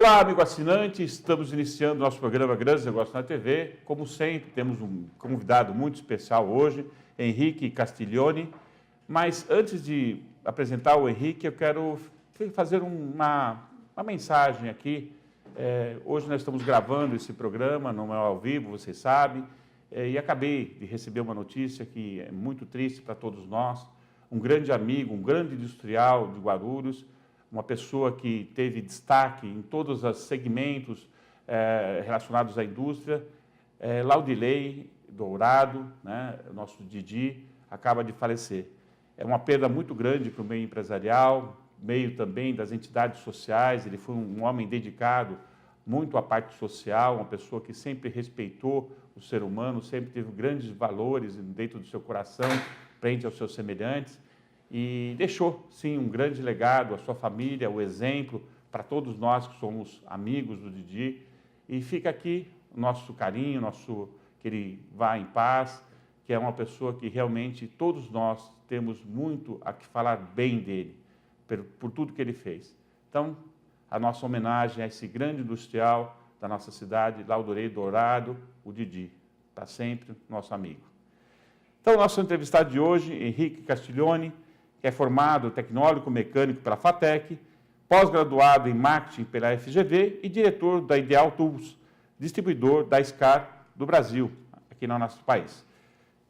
Olá, amigo assinante, estamos iniciando nosso programa Grandes Negócios na TV. Como sempre, temos um convidado muito especial hoje, Henrique Castiglioni. Mas antes de apresentar o Henrique, eu quero fazer uma mensagem aqui. Hoje nós estamos gravando esse programa, não é ao vivo, vocês sabem, e acabei de receber uma notícia que é muito triste para todos nós. Um grande amigo, um grande industrial de Guarulhos, uma pessoa que teve destaque em todos os segmentos relacionados à indústria, Laudilei Dourado, né, nosso Didi, acaba de falecer. É uma perda muito grande para o meio empresarial, meio também das entidades sociais. Ele foi um homem dedicado muito à parte social, uma pessoa que sempre respeitou o ser humano, sempre teve grandes valores dentro do seu coração, frente aos seus semelhantes. E deixou, sim, um grande legado à sua família, o exemplo para todos nós que somos amigos do Didi. E fica aqui o nosso carinho, que ele vá em paz, que é uma pessoa que realmente todos nós temos muito a que falar bem dele, por tudo que ele fez. Então, a nossa homenagem a esse grande industrial da nossa cidade, Laudilei Dourado, o Didi, para sempre nosso amigo. Então, o nosso entrevistado de hoje, Henrique Castiglioni, que é formado tecnólogo mecânico pela FATEC, pós-graduado em marketing pela FGV e diretor da Ideal Tools, distribuidor da SCAR do Brasil, aqui no nosso país.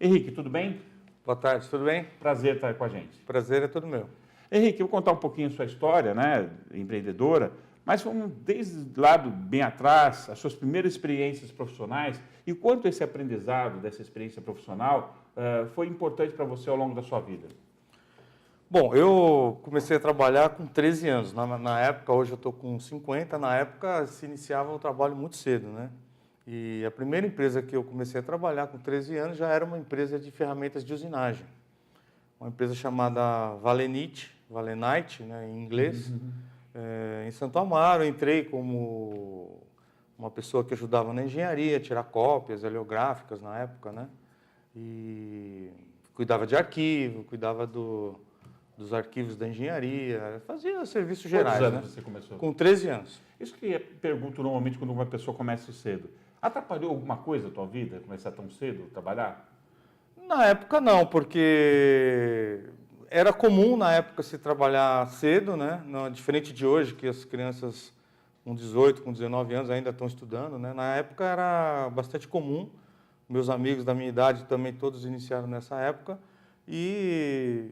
Henrique, tudo bem? Boa tarde, tudo bem? Prazer estar com a gente. Prazer é todo meu. Henrique, eu vou contar um pouquinho a sua história, né, empreendedora, mas vamos desde lá bem atrás, as suas primeiras experiências profissionais e o quanto esse aprendizado dessa experiência profissional foi importante para você ao longo da sua vida. Bom, eu comecei a trabalhar com 13 anos. Na época, hoje eu estou com 50, na época se iniciava o trabalho muito cedo, né? E a primeira empresa que eu comecei a trabalhar com 13 anos já era uma empresa de ferramentas de usinagem. Uma empresa chamada Valenite, né, em inglês. Em Santo Amaro, eu entrei como uma pessoa que ajudava na engenharia, tirar cópias heliográficas na época, né? E cuidava de arquivo, cuidava dos arquivos da engenharia, fazia serviços gerais. Quantos anos né? você começou? Com 13 anos. Isso que eu pergunto normalmente quando uma pessoa começa cedo. Atrapalhou alguma coisa a tua vida, começar tão cedo a trabalhar? Na época não, porque era comum na época se trabalhar cedo, né? Não, diferente de hoje, que as crianças com 18, com 19 anos ainda estão estudando, né? Na época era bastante comum. Meus amigos da minha idade também todos iniciaram nessa época. E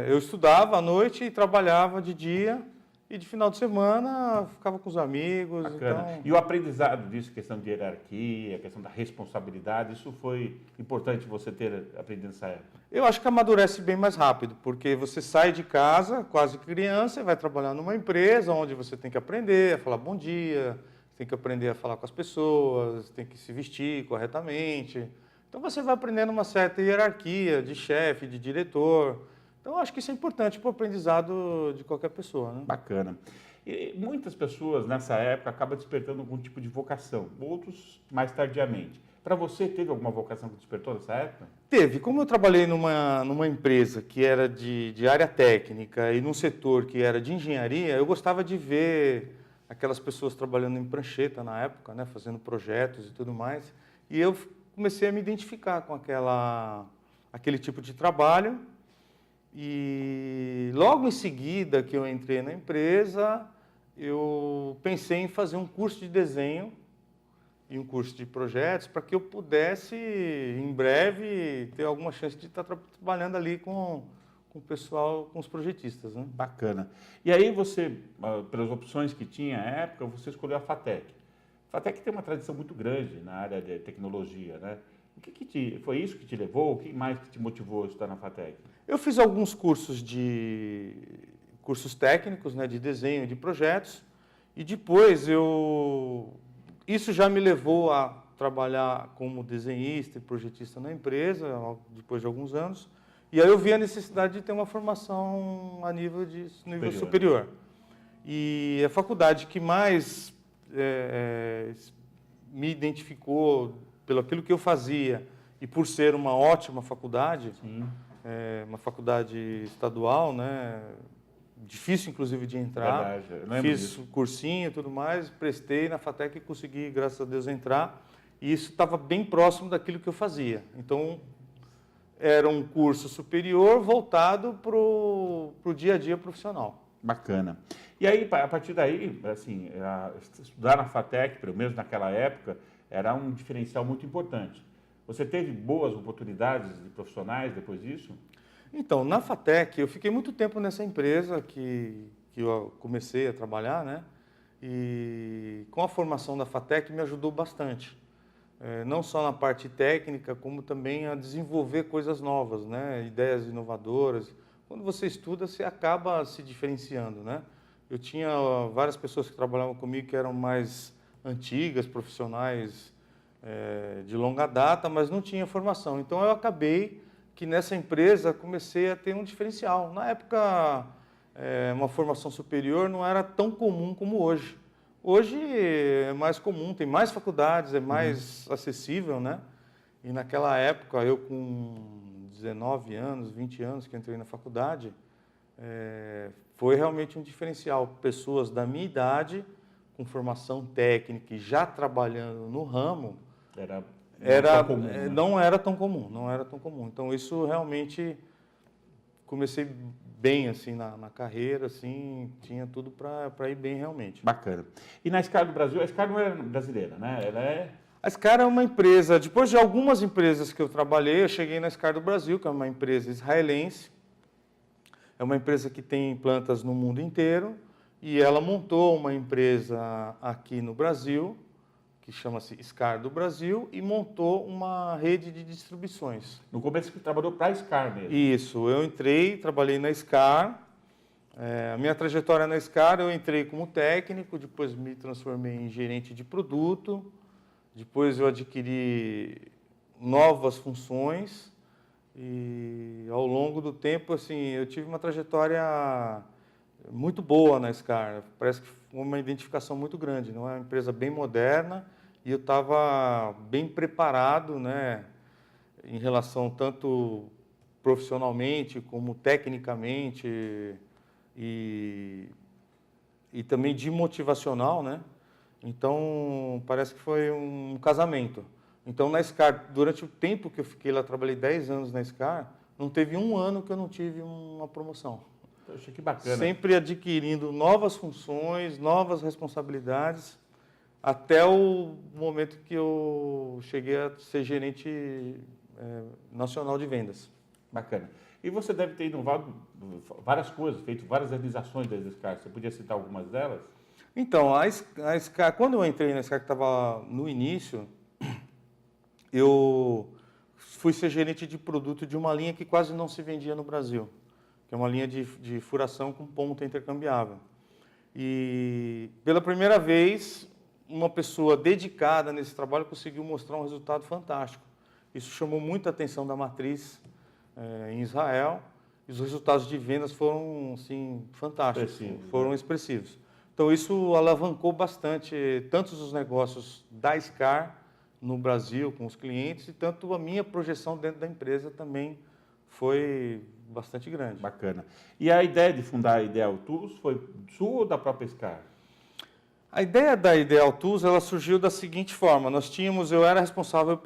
eu estudava à noite e trabalhava de dia. E de final de semana ficava com os amigos. Bacana. Então... E o aprendizado disso, questão de hierarquia, questão da responsabilidade, isso foi importante você ter aprendido nessa época? Eu acho que amadurece bem mais rápido, porque você sai de casa quase criança e vai trabalhar numa empresa onde você tem que aprender a falar bom dia, tem que aprender a falar com as pessoas, tem que se vestir corretamente. Então você vai aprendendo uma certa hierarquia de chefe, de diretor. Então, eu acho que isso é importante para o aprendizado de qualquer pessoa. Né? Bacana. E muitas pessoas, nessa época, acabam despertando algum tipo de vocação, outros mais tardiamente. Para você, teve alguma vocação que despertou nessa época? Teve. Como eu trabalhei numa empresa que era de área técnica e num setor que era de engenharia, eu gostava de ver aquelas pessoas trabalhando em prancheta na época, né, fazendo projetos e tudo mais. E eu comecei a me identificar com aquele tipo de trabalho. E logo em seguida que eu entrei na empresa, eu pensei em fazer um curso de desenho e um curso de projetos para que eu pudesse, em breve, ter alguma chance de estar trabalhando ali com o pessoal, com os projetistas. Né? Bacana. E aí você, pelas opções que tinha à época, você escolheu a FATEC. A FATEC tem uma tradição muito grande na área de tecnologia, né? Foi isso que te levou? O que mais que te motivou a estudar na FATEC? Eu fiz alguns cursos técnicos, né, de desenho de projetos, e depois isso já me levou a trabalhar como desenhista e projetista na empresa, depois de alguns anos, e aí eu vi a necessidade de ter uma formação a nível superior. E a faculdade que mais me identificou pelo aquilo que eu fazia e por ser uma ótima faculdade, uma faculdade estadual, né, difícil inclusive de entrar. Verdade, eu lembro Fiz disso. cursinho e tudo mais, prestei na FATEC e consegui, graças a Deus, entrar. E isso estava bem próximo daquilo que eu fazia. Então, era um curso superior voltado para o dia a dia profissional. Bacana. E aí, a partir daí, assim, estudar na FATEC, pelo menos naquela época, era um diferencial muito importante. Você teve boas oportunidades de profissionais depois disso? Então, na FATEC, eu fiquei muito tempo nessa empresa que eu comecei a trabalhar, né? E com a formação da FATEC me ajudou bastante. Não só na parte técnica, como também a desenvolver coisas novas, né? Ideias inovadoras. Quando você estuda, você acaba se diferenciando, né? Eu tinha várias pessoas que trabalhavam comigo que eram mais antigas, profissionais de longa data, mas não tinha formação. Então, eu acabei que nessa empresa comecei a ter um diferencial. Na época, uma formação superior não era tão comum como hoje. Hoje é mais comum, tem mais faculdades, é mais acessível, né? E naquela época, eu com 19 anos, 20 anos que entrei na faculdade, foi realmente um diferencial. Pessoas da minha idade, com formação técnica e já trabalhando no ramo, não era tão comum, não era tão comum. Então, isso realmente, comecei bem, assim, na carreira, assim, tinha tudo para ir bem, realmente. Bacana. E na SCAR do Brasil, a SCAR não é brasileira, né? Ela é... A SCAR é uma empresa, depois de algumas empresas que eu trabalhei, eu cheguei na SCAR do Brasil, que é uma empresa israelense. É uma empresa que tem plantas no mundo inteiro, e ela montou uma empresa aqui no Brasil, que chama-se SCAR do Brasil, e montou uma rede de distribuições. No começo você trabalhou para a SCAR mesmo. Isso, eu entrei, trabalhei na SCAR. A minha trajetória na SCAR, eu entrei como técnico, depois me transformei em gerente de produto, depois eu adquiri novas funções e ao longo do tempo, assim, eu tive uma trajetória muito boa na SCAR. Parece que foi uma identificação muito grande, não é uma empresa bem moderna e eu estava bem preparado, né, em relação tanto profissionalmente como tecnicamente e também de motivacional, né? Então, parece que foi um casamento. Então, na SCAR, durante o tempo que eu fiquei lá, trabalhei 10 anos na SCAR, não teve um ano que eu não tive uma promoção. Poxa, que bacana. Sempre adquirindo novas funções, novas responsabilidades, até o momento que eu cheguei a ser gerente nacional de vendas. Bacana. E você deve ter inovado várias coisas, feito várias realizações da SCAR. Você podia citar algumas delas? Então, a SCAR, quando eu entrei na SCAR, que estava no início, eu fui ser gerente de produto de uma linha que quase não se vendia no Brasil, que é uma linha de furação com ponta intercambiável. E, pela primeira vez, uma pessoa dedicada nesse trabalho conseguiu mostrar um resultado fantástico. Isso chamou muita atenção da matriz em Israel, e os resultados de vendas foram, assim, fantásticos, foram expressivos. Então, isso alavancou bastante tanto os negócios da SCAR no Brasil com os clientes e tanto a minha projeção dentro da empresa também foi bastante grande. Bacana. E a ideia de fundar a Ideal Tools foi sua ou da própria SCAR? A ideia da Ideal Tools, ela surgiu da seguinte forma: eu era responsável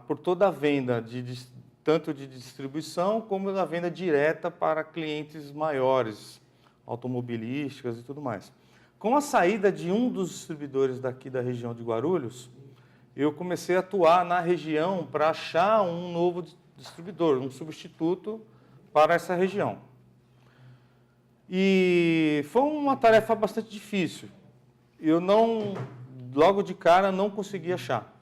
por toda a venda, tanto de distribuição como da venda direta para clientes maiores, automobilísticas e tudo mais. Com a saída de um dos distribuidores daqui da região de Guarulhos, eu comecei a atuar na região para achar um novo distribuidor, um substituto para essa região. E foi uma tarefa bastante difícil. Eu logo de cara, não consegui achar.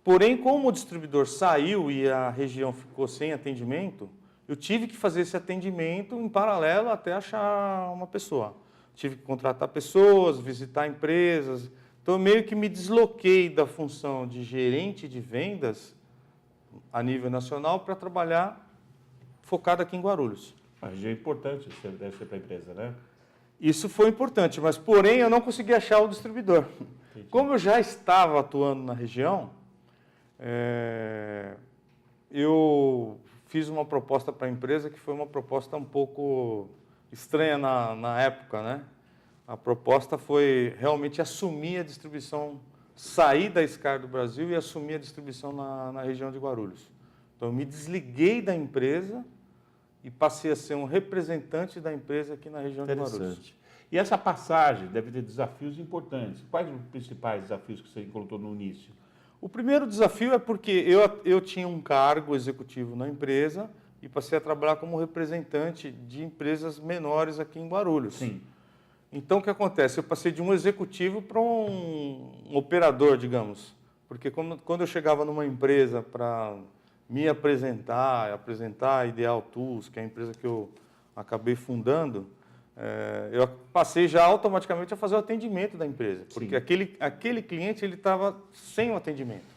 Porém, como o distribuidor saiu e a região ficou sem atendimento, eu tive que fazer esse atendimento em paralelo até achar uma pessoa. Tive que contratar pessoas, visitar empresas. Então, eu meio que me desloquei da função de gerente de vendas a nível nacional para trabalhar focado aqui em Guarulhos. Mas é importante, deve ser para a empresa, né? Isso foi importante, mas, porém, eu não consegui achar o distribuidor. Entendi. Como eu já estava atuando na região, eu fiz uma proposta para a empresa que foi uma proposta um pouco estranha na época, né? A proposta foi realmente assumir a distribuição, sair da SCAR do Brasil e assumir a distribuição na região de Guarulhos. Então, eu me desliguei da empresa e passei a ser um representante da empresa aqui na região de Guarulhos. E essa passagem deve ter desafios importantes. Quais os principais desafios que você encontrou no início? O primeiro desafio é porque eu tinha um cargo executivo na empresa e passei a trabalhar como representante de empresas menores aqui em Guarulhos. Sim. Então, o que acontece? Eu passei de um executivo para um operador, digamos. Porque quando eu chegava numa empresa para me apresentar a Ideal Tools, que é a empresa que eu acabei fundando, eu passei já automaticamente a fazer o atendimento da empresa. Porque aquele cliente ele estava sem o atendimento.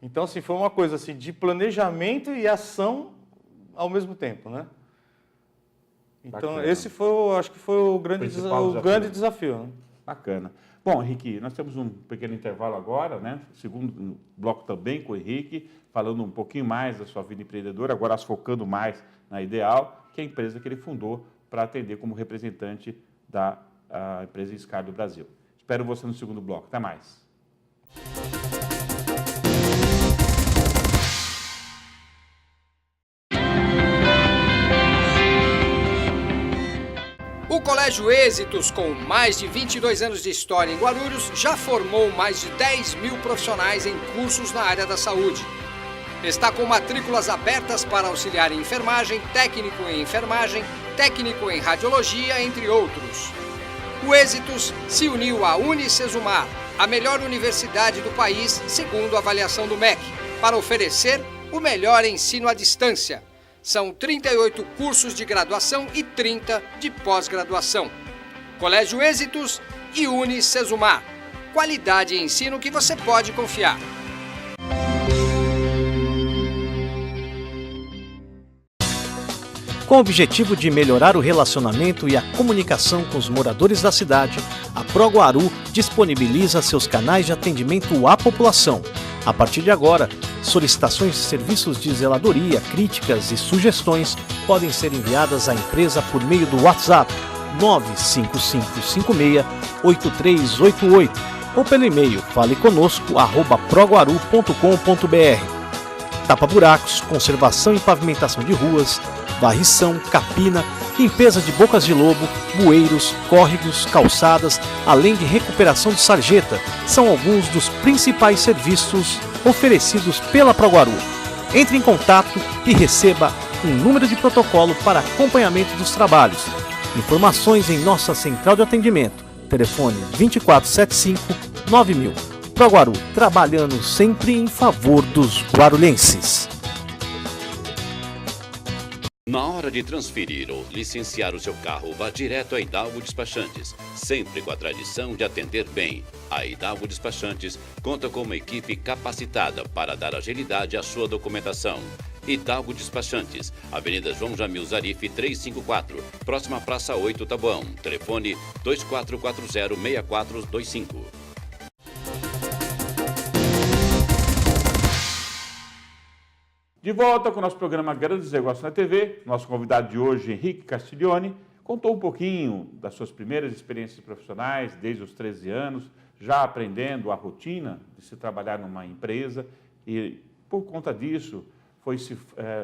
Então, assim, foi uma coisa assim, de planejamento e ação ao mesmo tempo, né? Então, bacana. Esse foi, acho que foi o grande desafio. Né? Bacana. Bom, Henrique, nós temos um pequeno intervalo agora, né? Segundo bloco também com o Henrique, falando um pouquinho mais da sua vida empreendedora, agora focando mais na Ideal, que é a empresa que ele fundou para atender como representante da empresa SCAR do Brasil. Espero você no segundo bloco. Até mais. O Colégio Êxitos, com mais de 22 anos de história em Guarulhos, já formou mais de 10 mil profissionais em cursos na área da saúde. Está com matrículas abertas para auxiliar em enfermagem, técnico em enfermagem, técnico em radiologia, entre outros. O Êxitos se uniu à Unicesumar, a melhor universidade do país, segundo a avaliação do MEC, para oferecer o melhor ensino à distância. São 38 cursos de graduação e 30 de pós-graduação. Colégio Êxitos e Unicesumar. Qualidade e ensino que você pode confiar. Com o objetivo de melhorar o relacionamento e a comunicação com os moradores da cidade, a ProGuaru disponibiliza seus canais de atendimento à população. A partir de agora, solicitações de serviços de zeladoria, críticas e sugestões podem ser enviadas à empresa por meio do WhatsApp 95556-8388 ou pelo e-mail faleconosco@proguaru.com.br. Tapa-buracos, conservação e pavimentação de ruas, varrição, capina, limpeza de bocas de lobo, bueiros, córregos, calçadas, além de recuperação de sarjeta, são alguns dos principais serviços oferecidos pela ProGuaru. Entre em contato e receba um número de protocolo para acompanhamento dos trabalhos. Informações em nossa central de atendimento. Telefone 2475-9000. ProGuaru, trabalhando sempre em favor dos guarulhenses. Na hora de transferir ou licenciar o seu carro, vá direto a Hidalgo Despachantes, sempre com a tradição de atender bem. A Hidalgo Despachantes conta com uma equipe capacitada para dar agilidade à sua documentação. Hidalgo Despachantes, Avenida João Jamil Zarif 354, próxima à Praça 8 Taboão. Telefone 2440-6425. De volta com o nosso programa Grandes Negócios na TV, nosso convidado de hoje, Henrique Castiglione, contou um pouquinho das suas primeiras experiências profissionais, desde os 13 anos, já aprendendo a rotina de se trabalhar numa empresa e, por conta disso, foi se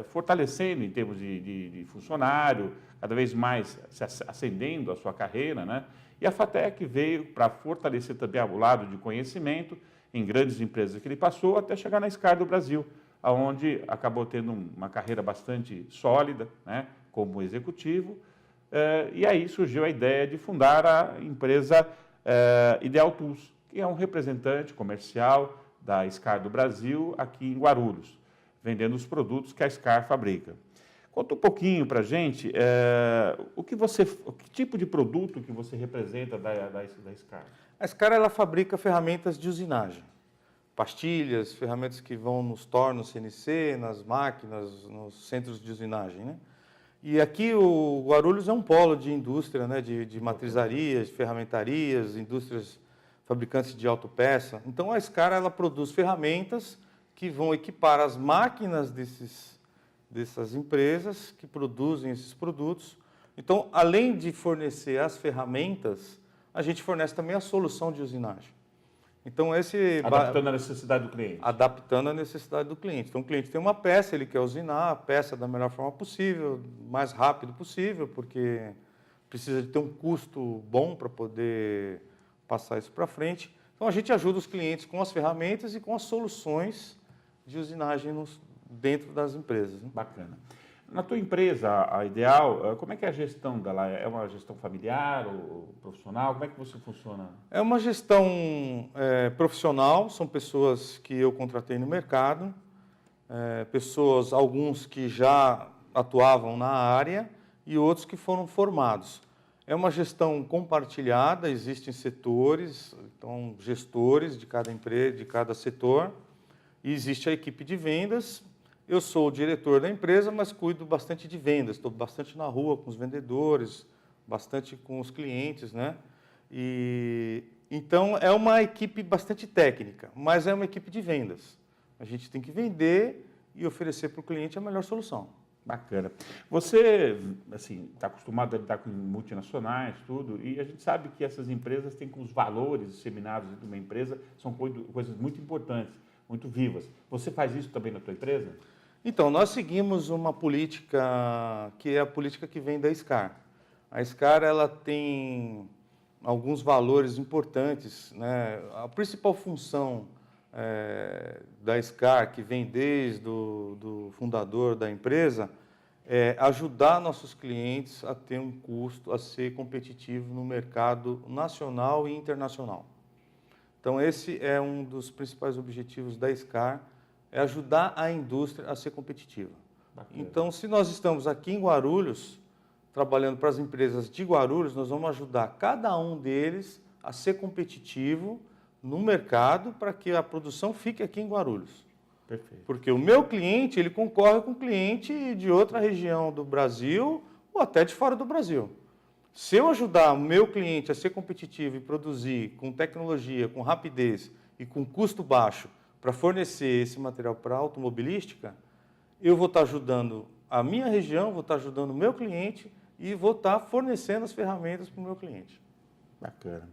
fortalecendo em termos de funcionário, cada vez mais se ascendendo a sua carreira, né? E a FATEC veio para fortalecer também o lado de conhecimento em grandes empresas que ele passou, até chegar na SCAR do Brasil, onde acabou tendo uma carreira bastante sólida, né, como executivo, e aí surgiu a ideia de fundar a empresa Ideal Tools, que é um representante comercial da SCAR do Brasil aqui em Guarulhos, vendendo os produtos que a SCAR fabrica. Conta um pouquinho para a gente que tipo de produto que você representa da SCAR. A SCAR ela fabrica ferramentas de usinagem. Pastilhas, ferramentas que vão nos tornos CNC, nas máquinas, nos centros de usinagem, né? E aqui o Guarulhos é um polo de indústria, né? De matrizarias, ferramentarias, indústrias fabricantes de autopeça. Então a SCAR ela produz ferramentas que vão equipar as máquinas dessas empresas que produzem esses produtos Então, além de fornecer as ferramentas, a gente fornece também a solução de usinagem. Então, Adaptando a necessidade do cliente. Adaptando a necessidade do cliente. Então, o cliente tem uma peça, ele quer usinar a peça da melhor forma possível, mais rápido possível, porque precisa de ter um custo bom para poder passar isso para frente. Então, a gente ajuda os clientes com as ferramentas e com as soluções de usinagem dentro das empresas. Né? Bacana. Na tua empresa, a Ideal, como é que é a gestão dela? É uma gestão familiar ou profissional? Como é que você funciona? É uma gestão profissional, são pessoas que eu contratei no mercado, alguns que já atuavam na área e outros que foram formados. É uma gestão compartilhada, existem setores, então gestores de cada empresa, de cada setor, e existe a equipe de vendas. Eu sou o diretor da empresa, mas cuido bastante de vendas, estou bastante na rua com os vendedores, bastante com os clientes, né? Então, é uma equipe bastante técnica, mas é uma equipe de vendas. A gente tem que vender e oferecer para o cliente a melhor solução. Bacana. Você, assim, está acostumado a lidar com multinacionais, tudo, e a gente sabe que essas empresas têm com os valores disseminados dentro de uma empresa, são coisas muito importantes, muito vivas. Você faz isso também na tua empresa? Então, nós seguimos uma política que é a política que vem da SCAR. A SCAR, ela tem alguns valores importantes, né? A principal função da SCAR, que vem desde do fundador da empresa, é ajudar nossos clientes a ter um custo, a ser competitivo no mercado nacional e internacional. Então, esse é um dos principais objetivos da SCAR, é ajudar a indústria a ser competitiva. Bacana. Então, se nós estamos aqui em Guarulhos, trabalhando para as empresas de Guarulhos, nós vamos ajudar cada um deles a ser competitivo no mercado para que a produção fique aqui em Guarulhos. Perfeito. Porque o meu cliente, ele concorre com um cliente de outra região do Brasil ou até de fora do Brasil. Se eu ajudar o meu cliente a ser competitivo e produzir com tecnologia, com rapidez e com custo baixo para fornecer esse material para a automobilística, eu vou estar ajudando a minha região, vou estar ajudando o meu cliente e vou estar fornecendo as ferramentas para o meu cliente. Bacana.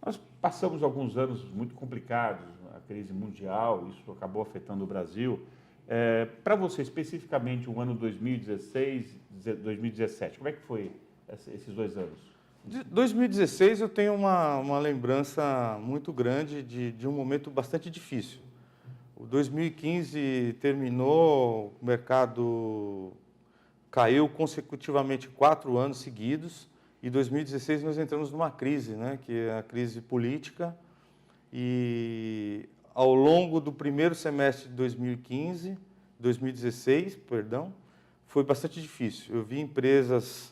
Nós passamos alguns anos muito complicados, a crise mundial, isso acabou afetando o Brasil. Para você, especificamente, o ano 2016, 2017, como é que foi esses 2 anos? De 2016 eu tenho uma lembrança muito grande de um momento bastante difícil. O 2015 terminou, o mercado caiu consecutivamente 4 anos seguidos, e em 2016 nós entramos numa crise, né, que é a crise política, e ao longo do primeiro semestre de 2016, foi bastante difícil. Eu vi empresas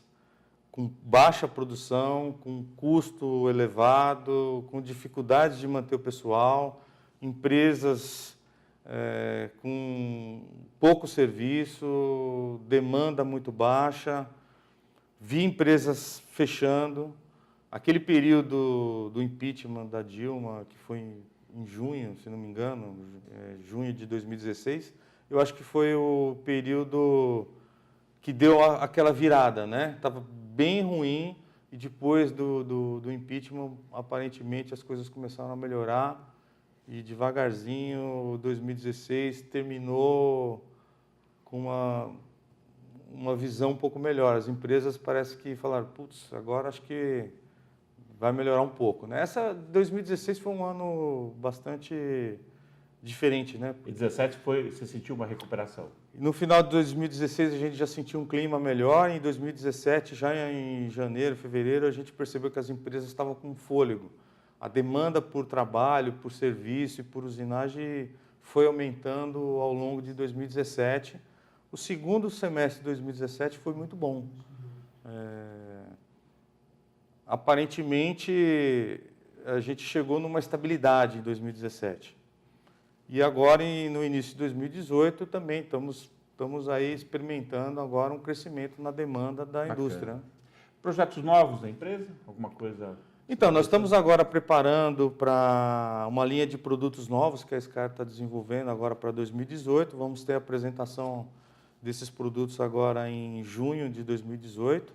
com baixa produção, com custo elevado, com dificuldade de manter o pessoal, empresas com pouco serviço, demanda muito baixa, vi empresas fechando. Aquele período do impeachment da Dilma, que foi em junho, se não me engano, junho de 2016, eu acho que foi o período que deu aquela virada, né? Estava bem ruim e depois do impeachment, aparentemente, as coisas começaram a melhorar e devagarzinho, 2016 terminou com uma visão um pouco melhor. As empresas parece que falaram, putz, agora acho que vai melhorar um pouco, né? 2016 foi um ano bastante diferente, né? E 2017 você sentiu uma recuperação? No final de 2016 a gente já sentiu um clima melhor, em 2017, já em janeiro, fevereiro, a gente percebeu que as empresas estavam com fôlego. A demanda por trabalho, por serviço e por usinagem foi aumentando ao longo de 2017. O segundo semestre de 2017 foi muito bom. Aparentemente, a gente chegou numa estabilidade em 2017. E agora, no início de 2018, também estamos aí experimentando agora um crescimento na demanda da indústria. Projetos novos da empresa? Alguma coisa? Então, nós estamos agora preparando para uma linha de produtos novos que a SCAR está desenvolvendo agora para 2018. Vamos ter a apresentação desses produtos agora em junho de 2018.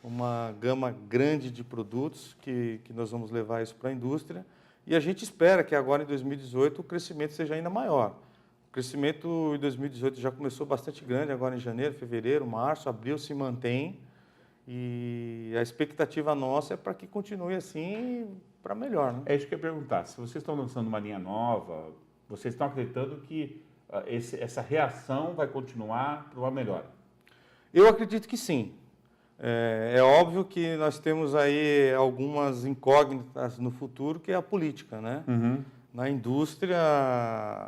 uma gama grande de produtos que nós vamos levar isso para a indústria. E a gente espera que agora, em 2018, o crescimento seja ainda maior. O crescimento em 2018 já começou bastante grande, agora em janeiro, fevereiro, março, abril se mantém. E a expectativa nossa é para que continue assim, para melhor. Né? É isso que eu ia perguntar. Se vocês estão lançando uma linha nova, vocês estão acreditando que essa reação vai continuar para uma melhora? Eu acredito que sim. É óbvio que nós temos aí algumas incógnitas no futuro, que é a política, né? Uhum. Na indústria,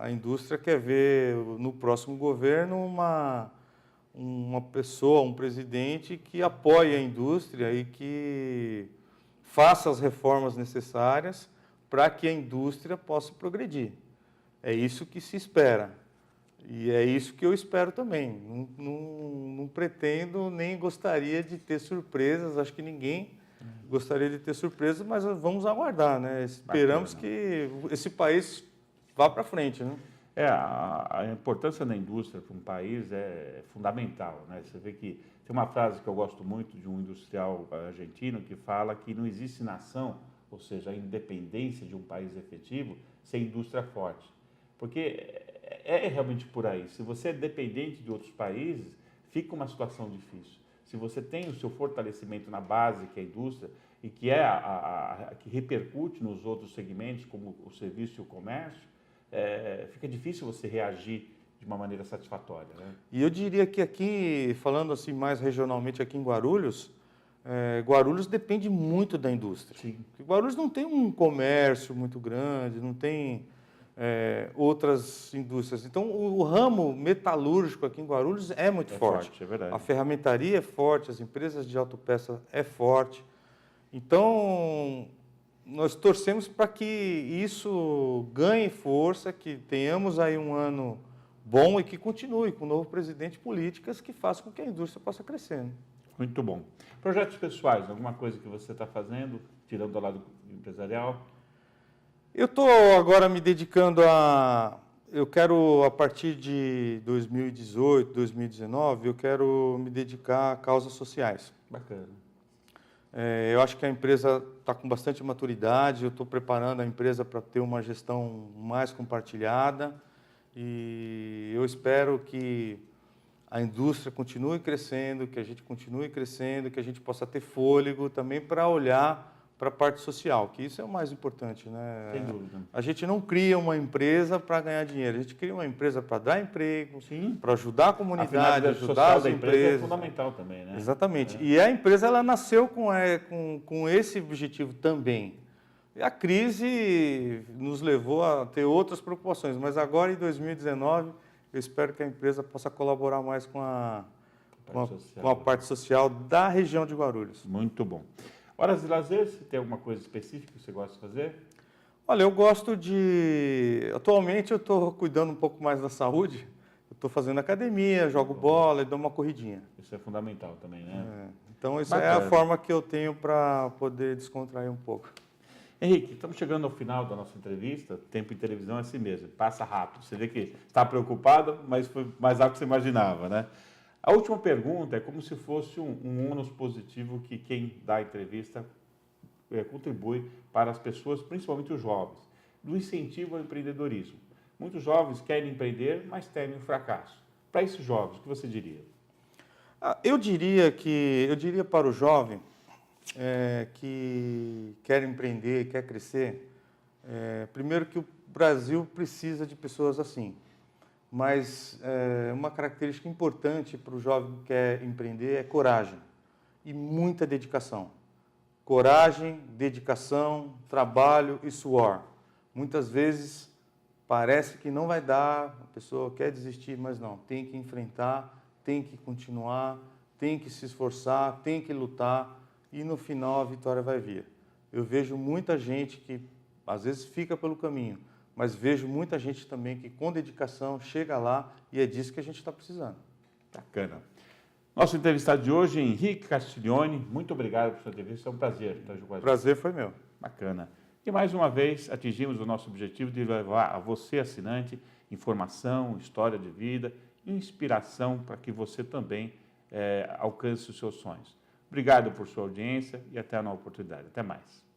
a indústria quer ver no próximo governo uma pessoa, um presidente que apoie a indústria e que faça as reformas necessárias para que a indústria possa progredir. É isso que se espera. E é isso que eu espero também. Não pretendo nem gostaria de ter surpresas, acho que ninguém gostaria de ter surpresas, mas vamos aguardar, né? Esperamos que esse país vá para frente, né? A importância da indústria para um país é fundamental, né? Você vê que tem uma frase que eu gosto muito de um industrial argentino que fala que não existe nação, ou seja, a independência de um país efetivo, sem indústria forte. Porque é realmente por aí. Se você é dependente de outros países, fica uma situação difícil. Se você tem o seu fortalecimento na base, que é a indústria, e que é que repercute nos outros segmentos, como o serviço e o comércio, fica difícil você reagir de uma maneira satisfatória. Né? E eu diria que aqui, falando assim mais regionalmente aqui em Guarulhos, Guarulhos depende muito da indústria. Sim. Guarulhos não tem um comércio muito grande, não tem outras indústrias. Então, o ramo metalúrgico aqui em Guarulhos é muito forte. É verdade. A ferramentaria é forte, as empresas de autopeça é forte. Então, nós torcemos para que isso ganhe força, que tenhamos aí um ano bom e que continue com o novo presidente políticas que façam com que a indústria possa crescer. Né? Muito bom. Projetos pessoais, alguma coisa que você está fazendo, tirando do lado empresarial? Eu estou agora me dedicando eu quero, a partir de 2018, 2019, eu quero me dedicar a causas sociais. Bacana. Eu acho que a empresa está com bastante maturidade, eu estou preparando a empresa para ter uma gestão mais compartilhada e eu espero que a indústria continue crescendo, que a gente continue crescendo, que a gente possa ter fôlego também para olhar para a parte social, que isso é o mais importante, né? Sem dúvida. A gente não cria uma empresa para ganhar dinheiro, a gente cria uma empresa para dar emprego, para ajudar a comunidade, ajudar as empresas. É fundamental também, né? Exatamente. E a empresa ela nasceu com esse objetivo também. E a crise nos levou a ter outras preocupações, mas agora em 2019 eu espero que a empresa possa colaborar mais com a parte social da região de Guarulhos. Muito bom. Horas de lazer, você tem alguma coisa específica que você gosta de fazer? Olha, eu gosto atualmente eu estou cuidando um pouco mais da saúde, eu estou fazendo academia, jogo bola e dou uma corridinha. Isso é fundamental também, né? Então, isso é a forma que eu tenho para poder descontrair um pouco. Henrique, estamos chegando ao final da nossa entrevista. Tempo em televisão é assim mesmo, passa rápido. Você vê que está preocupado, mas foi mais rápido do que você imaginava, né? A última pergunta é como se fosse um ônus positivo que quem dá a entrevista contribui para as pessoas, principalmente os jovens, do incentivo ao empreendedorismo. Muitos jovens querem empreender, mas temem o fracasso. Para esses jovens, o que você diria? Eu diria para o jovem que quer empreender, quer crescer, primeiro que o Brasil precisa de pessoas assim. Mas uma característica importante para o jovem que quer empreender é coragem e muita dedicação. Coragem, dedicação, trabalho e suor. Muitas vezes parece que não vai dar, a pessoa quer desistir, mas não, tem que enfrentar, tem que continuar, tem que se esforçar, tem que lutar e no final a vitória vai vir. Eu vejo muita gente que às vezes fica pelo caminho, mas vejo muita gente também que com dedicação chega lá e é disso que a gente está precisando. Bacana. Nosso entrevistado de hoje, Henrique Castiglione, muito obrigado por sua entrevista, é um prazer estar junto com a gente. Prazer foi meu. Bacana. E mais uma vez atingimos o nosso objetivo de levar a você, assinante, informação, história de vida, inspiração para que você também alcance os seus sonhos. Obrigado por sua audiência e até a nova oportunidade. Até mais.